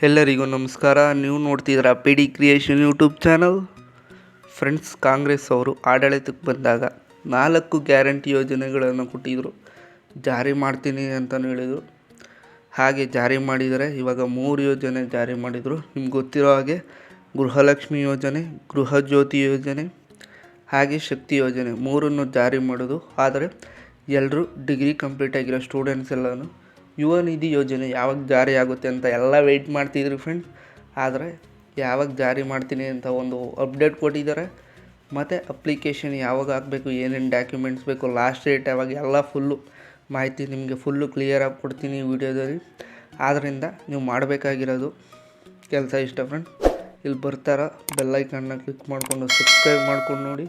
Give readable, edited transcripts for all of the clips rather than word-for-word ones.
ಎಲ್ಲರಿಗೂ ನಮಸ್ಕಾರ. ನೀವು ನೋಡ್ತಿದ್ದೀರಾ P D creation YouTube channel. Friends, Congress ಅವರು ಆಡಳಿತಕ್ಕೆ ಬಂದಾಗ 4 ಗ್ಯಾರಂಟಿ ಯೋಜನೆಗಳನ್ನು ಕೊಟ್ಟಿದ್ದರು, ಜಾರಿ ಮಾಡ್ತೀನಿ ಅಂತಲೂ ಹೇಳಿದರು. ಹಾಗೆ ಜಾರಿ ಮಾಡಿದರೆ ಇವಾಗ 3 ಯೋಜನೆ ಜಾರಿ ಮಾಡಿದರು. ನಿಮ್ಗೆ ಗೊತ್ತಿರೋ ಹಾಗೆ ಗೃಹಲಕ್ಷ್ಮಿ ಯೋಜನೆ, ಗೃಹ ಜ್ಯೋತಿ ಯೋಜನೆ ಹಾಗೆ ಶಕ್ತಿ ಯೋಜನೆ 3 ಜಾರಿ ಮಾಡೋದು. ಆದರೆ ಎಲ್ಲರೂ ಡಿಗ್ರಿ ಕಂಪ್ಲೀಟ್ ಆಗಿರೋ ಸ್ಟೂಡೆಂಟ್ಸ್ ಎಲ್ಲನೂ ಯುವ ನಿಧಿ ಯೋಜನೆ ಯಾವಾಗ ಜಾರಿ ಆಗುತ್ತೆ ಅಂತ ಎಲ್ಲ ವೆಯ್ಟ್ ಮಾಡ್ತಿದ್ರು ಫ್ರೆಂಡ್ಸ್. ಆದರೆ ಯಾವಾಗ ಜಾರಿ ಮಾಡ್ತೀನಿ ಅಂತ ಒಂದು ಅಪ್ಡೇಟ್ ಕೊಟ್ಟಿದ್ದಾರೆ. ಮತ್ತು ಅಪ್ಲಿಕೇಶನ್ ಯಾವಾಗ ಹಾಕಬೇಕು, ಏನೇನು ಡಾಕ್ಯುಮೆಂಟ್ಸ್ ಬೇಕು, ಲಾಸ್ಟ್ ಡೇಟ್ ಯಾವಾಗ, ಎಲ್ಲ ಫುಲ್ಲು ಮಾಹಿತಿ ನಿಮಗೆ ಫುಲ್ಲು ಕ್ಲಿಯರಾಗಿ ಕೊಡ್ತೀನಿ ಈ ವಿಡಿಯೋದಲ್ಲಿ. ಆದ್ದರಿಂದ ನೀವು ಮಾಡಬೇಕಾಗಿರೋದು ಕೆಲಸ ಇಷ್ಟ ಫ್ರೆಂಡ್ಸ್. ಇಲ್ಲಿ ಬರ್ತಾರ ಬೆಲ್ಲೈಕನ್ನ ಕ್ಲಿಕ್ ಮಾಡಿಕೊಂಡು ಸಬ್ಸ್ಕ್ರೈಬ್ ಮಾಡ್ಕೊಂಡು ನೋಡಿ.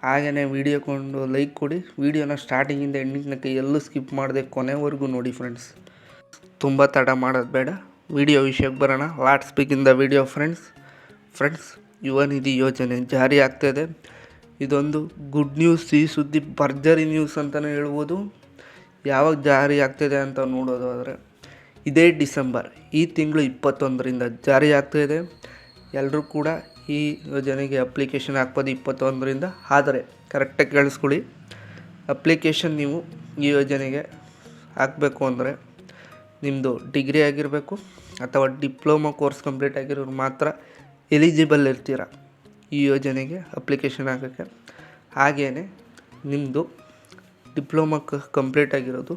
ಹಾಗೆಯೇ ವೀಡಿಯೋಕೊಂಡು ಲೈಕ್ ಕೊಡಿ. ವೀಡಿಯೋನ ಸ್ಟಾರ್ಟಿಂಗಿಂದ ಎಂಡಿಂಗ್ ತನಕ ಎಲ್ಲೂ ಸ್ಕಿಪ್ ಮಾಡದೆ ಕೊನೆವರೆಗೂ ನೋಡಿ ಫ್ರೆಂಡ್ಸ್. ತುಂಬ ತಡ ಮಾಡೋದು ಬೇಡ, ವಿಡಿಯೋ ವಿಷಯಕ್ಕೆ ಬರೋಣ. Lot speak in the video friends. ಯುವ ನಿಧಿ ಯೋಜನೆ ಜಾರಿ ಆಗ್ತಾಯಿದೆ. ಇದೊಂದು ಗುಡ್ ನ್ಯೂಸ್, ಈ ಸುದ್ದಿ ಭರ್ಜರಿ ನ್ಯೂಸ್ ಅಂತಲೇ ಹೇಳ್ಬೋದು. ಯಾವಾಗ ಜಾರಿ ಆಗ್ತಾಯಿದೆ ಅಂತ ನೋಡೋದಾದರೆ ಇದೇ ಡಿಸೆಂಬರ್, ಈ ತಿಂಗಳು 21ರಿಂದ ಜಾರಿ ಆಗ್ತಾಯಿದೆ. ಎಲ್ಲರೂ ಕೂಡ ಈ ಯೋಜನೆಗೆ ಅಪ್ಲಿಕೇಶನ್ ಹಾಕ್ಬೋದು 21ರಿಂದ. ಆದರೆ ಕರೆಕ್ಟಾಗಿ ಕೇಳಿಸ್ಕೊಳ್ಳಿ, ಅಪ್ಲಿಕೇಶನ್ ನೀವು ಈ ಯೋಜನೆಗೆ ಹಾಕಬೇಕು ಅಂದರೆ ನಿಮ್ಮದು ಡಿಗ್ರಿ ಆಗಿರಬೇಕು ಅಥವಾ ಡಿಪ್ಲೊಮಾ ಕೋರ್ಸ್ ಕಂಪ್ಲೀಟ್ ಆಗಿರೋರು ಮಾತ್ರ ಎಲಿಜಿಬಲ್ ಇರ್ತೀರ ಈ ಯೋಜನೆಗೆ ಅಪ್ಲಿಕೇಶನ್ ಹಾಕೋಕ್ಕೆ. ಹಾಗೆಯೇ ನಿಮ್ಮದು ಡಿಪ್ಲೊಮಾ ಕಂಪ್ಲೀಟ್ ಆಗಿರೋದು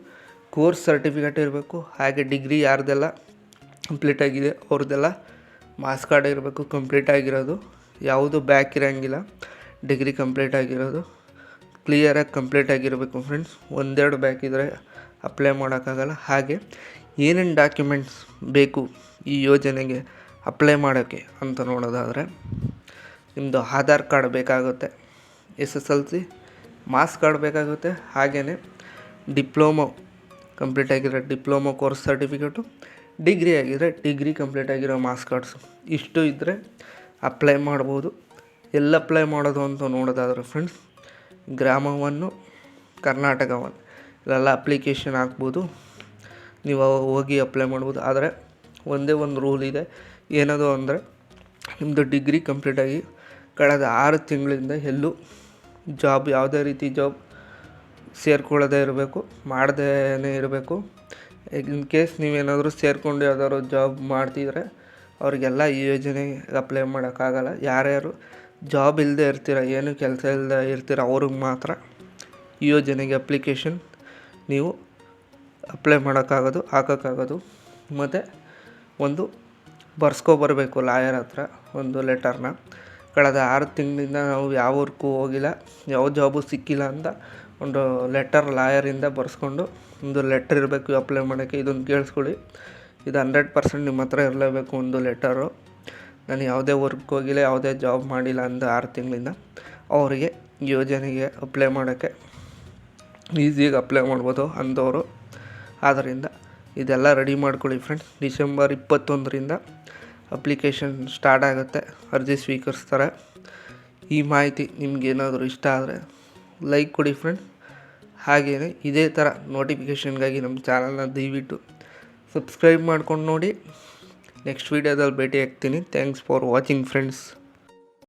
ಕೋರ್ಸ್ ಸರ್ಟಿಫಿಕೇಟ್ ಇರಬೇಕು. ಹಾಗೆ ಡಿಗ್ರಿ ಯಾರ್ದೆಲ್ಲ ಕಂಪ್ಲೀಟ್ ಆಗಿದೆ ಅವ್ರದ್ದೆಲ್ಲ ಮಾರ್ಕ್ಸ್ ಕಾರ್ಡ್ ಇರಬೇಕು ಕಂಪ್ಲೀಟ್ ಆಗಿರೋದು. ಯಾವುದು ಬ್ಯಾಕ್ ಇರೋಂಗಿಲ್ಲ. ಡಿಗ್ರಿ ಕಂಪ್ಲೀಟ್ ಆಗಿರೋದು ಕ್ಲಿಯರಾಗಿ ಕಂಪ್ಲೀಟ್ ಆಗಿರಬೇಕು ಫ್ರೆಂಡ್ಸ್. ಒಂದೆರಡು ಬ್ಯಾಕ್ ಇದ್ದರೆ ಅಪ್ಲೈ ಮಾಡೋಕ್ಕಾಗಲ್ಲ. ಹಾಗೆ ಏನೇನು ಡಾಕ್ಯುಮೆಂಟ್ಸ್ ಬೇಕು ಈ ಯೋಜನೆಗೆ ಅಪ್ಲೈ ಮಾಡೋಕ್ಕೆ ಅಂತ ನೋಡೋದಾದರೆ ನಿಮ್ಮದು ಆಧಾರ್ ಕಾರ್ಡ್ ಬೇಕಾಗುತ್ತೆ, SSLC ಮಾರ್ಕ್ಸ್ ಕಾರ್ಡ್ ಬೇಕಾಗುತ್ತೆ. ಹಾಗೆಯೇ ಡಿಪ್ಲೊಮೊ ಕಂಪ್ಲೀಟ್ ಆಗಿರೋ ಡಿಪ್ಲೊಮೊ ಕೋರ್ಸ್ ಸರ್ಟಿಫಿಕೇಟು, ಡಿಗ್ರಿ ಆಗಿದ್ರೆ ಡಿಗ್ರಿ ಕಂಪ್ಲೀಟ್ ಆಗಿರೋ ಮಾರ್ಕ್ಸ್ ಕಾರ್ಡ್ಸು, ಇಷ್ಟು ಇದ್ದರೆ ಅಪ್ಲೈ ಮಾಡ್ಬೋದು. ಎಲ್ಲ ಅಪ್ಲೈ ಮಾಡೋದು ಅಂತ ನೋಡೋದಾದರೆ ಫ್ರೆಂಡ್ಸ್, ಗ್ರಾಮ 1, ಕರ್ನಾಟಕ 1 ಇಲ್ಲೆಲ್ಲ ಅಪ್ಲಿಕೇಶನ್ ಹಾಕ್ಬೋದು. ನೀವು ಹೋಗಿ ಅಪ್ಲೈ ಮಾಡ್ಬೋದು. ಆದರೆ ಒಂದೇ ಒಂದು ರೂಲ್ ಇದೆ, ಏನದು ಅಂದರೆ ನಿಮ್ಮದು ಡಿಗ್ರಿ ಕಂಪ್ಲೀಟಾಗಿ ಕಳೆದ 6 ತಿಂಗಳಿಂದ ಎಲ್ಲೂ ಜಾಬ್, ಯಾವುದೇ ರೀತಿ ಜಾಬ್ ಸೇರ್ಕೊಳ್ಳೋದೇ ಇರಬೇಕು, ಮಾಡದೇ ಇರಬೇಕು. ಇನ್ ಕೇಸ್ ನೀವೇನಾದರೂ ಸೇರಿಕೊಂಡು ಯಾವ್ದಾದ್ರು ಜಾಬ್ ಮಾಡ್ತಿದ್ರೆ ಅವ್ರಿಗೆಲ್ಲ ಈ ಯೋಜನೆಗೆ ಅಪ್ಲೈ ಮಾಡೋಕ್ಕಾಗಲ್ಲ. ಯಾರ್ಯಾರು ಜಾಬ್ ಇಲ್ಲದೆ ಇರ್ತೀರ, ಏನು ಕೆಲಸ ಇಲ್ಲದೆ ಇರ್ತೀರ ಅವ್ರಿಗೆ ಮಾತ್ರ ಈ ಯೋಜನೆಗೆ ಅಪ್ಲಿಕೇಶನ್ ನೀವು ಅಪ್ಲೈ ಮಾಡೋಕ್ಕಾಗೋದು, ಹಾಕೋಕ್ಕಾಗೋದು. ಮತ್ತು ಒಂದು ಬರ್ಸ್ಕೊಬರ್ಬೇಕು ಲಾಯರ್ ಹತ್ರ ಒಂದು ಲೆಟರ್ನ. ಕಳೆದ 6 ತಿಂಗಳಿಂದ ನಾವು ಯಾವ ವರ್ಕು ಹೋಗಿಲ್ಲ, ಯಾವ ಜಾಬು ಸಿಕ್ಕಿಲ್ಲ ಅಂತ ಒಂದು ಲೆಟರ್ ಲಾಯರಿಂದ ಬರ್ಸ್ಕೊಂಡು ಒಂದು ಲೆಟರ್ ಇರಬೇಕು ಅಪ್ಲೈ ಮಾಡೋಕ್ಕೆ. ಇದೊಂದು ಕೇಳಿಸ್ಕೊಳ್ಳಿ, ಇದು 100% ನಿಮ್ಮ ಹತ್ರ ಇರಲೇಬೇಕು ಒಂದು ಲೆಟರು. ನಾನು ಯಾವುದೇ ವರ್ಕ್ ಹೋಗಿಲ್ಲ, ಯಾವುದೇ ಜಾಬ್ ಮಾಡಿಲ್ಲ ಅಂದ 6 ತಿಂಗಳಿಂದ ಅವರಿಗೆ ಯೋಜನೆಗೆ ಅಪ್ಲೈ ಮಾಡೋಕ್ಕೆ ಈಸಿಯಾಗಿ ಅಪ್ಲೈ ಮಾಡ್ಬೋದು ಅಂಥವರು. ಆದ್ದರಿಂದ ಇದೆಲ್ಲ ರೆಡಿ ಮಾಡ್ಕೊಳ್ಳಿ ಫ್ರೆಂಡ್ಸ್. ಡಿಸೆಂಬರ್ 21ರಿಂದ ಅಪ್ಲಿಕೇಶನ್ ಸ್ಟಾರ್ಟ್ ಆಗುತ್ತೆ, ಅರ್ಜಿ ಸ್ವೀಕರಿಸ್ತಾರೆ. ಈ ಮಾಹಿತಿ ನಿಮಗೇನಾದರೂ ಇಷ್ಟ ಆದರೆ ಲೈಕ್ ಕೊಡಿ ಫ್ರೆಂಡ್ಸ್. ಹಾಗೆಯೇ ಇದೇ ಥರ ನೋಟಿಫಿಕೇಷನ್ಗಾಗಿ ನಮ್ಮ ಚಾನಲ್ನ ದಯವಿಟ್ಟು ಸಬ್ಸ್ಕ್ರೈಬ್ ಮಾಡ್ಕೊಂಡು ನೋಡಿ. ನೆಕ್ಸ್ಟ್ ವೀಡಿಯೋದಲ್ಲಿ ಭೇಟಿ ಆಗ್ತೀನಿ. Thanks for watching friends.